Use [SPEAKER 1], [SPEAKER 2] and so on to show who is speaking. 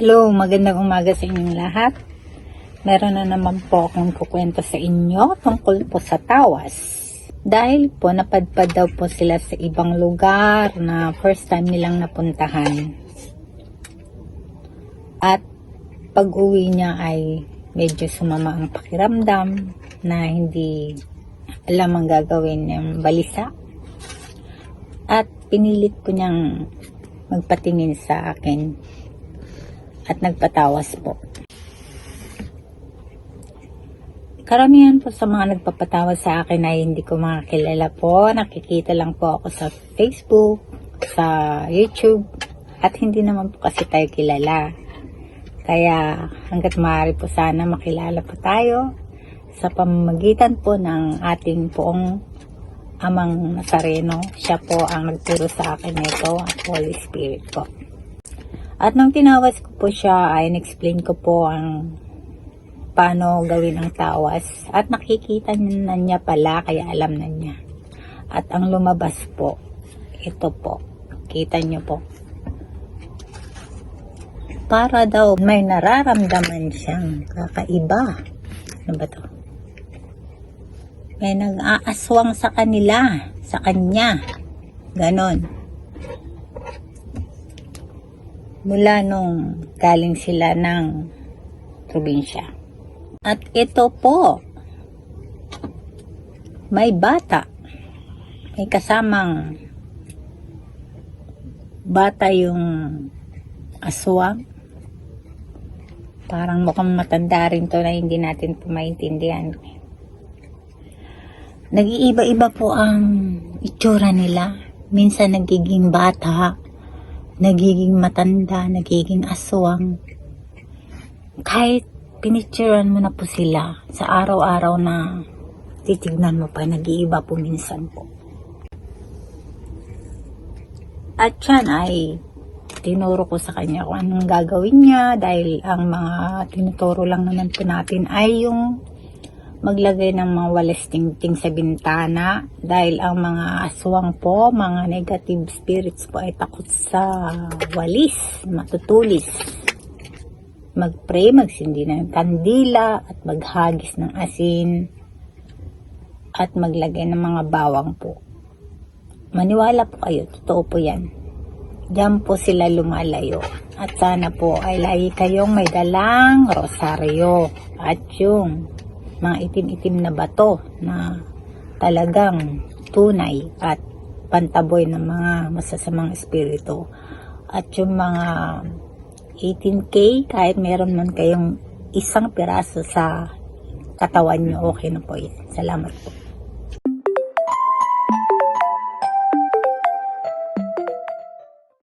[SPEAKER 1] Hello, magandang umaga sa inyong lahat. Meron na naman po akong kukwento sa inyo tungkol po sa tawas. Dahil po napadpad daw po sila sa ibang lugar na first time nilang napuntahan. At pag uwi niya ay medyo sumama ang pakiramdam na hindi alam ang gagawin ng balisa. At pinilit ko niyang magpatingin sa akin at nagpatawas po. Karamihan po sa mga nagpapatawas sa akin ay hindi ko makakilala po. Nakikita lang po ako sa Facebook, sa YouTube, at hindi naman po kasi tayo kilala. Kaya hanggat maaari po sana makilala po tayo sa pamamagitan po ng ating poong Amang Nazareno. Siya po ang nagturo sa akin nito at Holy Spirit po. At nung tinawas ko po siya ay in-explain ko po ang paano gawin ang tawas. At nakikita na niya pala kaya alam na niya. At ang lumabas po, ito po. Kita niyo po. Para daw may nararamdaman siyang kakaiba. Ano ba to? May nag-aaswang sa kanila, sa kanya. Ganon. Mula nung galing sila ng probinsya. At ito po, may bata. May kasamang bata yung aswang. Parang mukhang matanda rin to na hindi natin po maintindihan. Nag-iiba-iba po ang itsura nila. Minsan nagiging bata, nagiging matanda, nagiging aswang. Kahit pinicturean mo na po sila sa araw-araw na titignan mo pa, nag-iiba po minsan po. At yan ay tinuro ko sa kanya kung anong gagawin niya dahil ang mga tinuturo lang naman po natin ay yung maglagay ng mga walis tingting sa bintana dahil ang mga aswang po, mga negative spirits po ay takot sa walis, matutulis. Mag-pray, magsindi ng kandila at maghagis ng asin at maglagay ng mga bawang po. Maniwala po kayo, totoo po yan. Diyan po sila lumalayo. At sana po ay lagi kayong may dalang rosaryo at yung mga itim-itim na bato na talagang tunay at pantaboy ng mga masasamang espiritu. At yung mga 18K, kahit meron man kayong isang piraso sa katawan nyo, okay na po yun. Salamat po.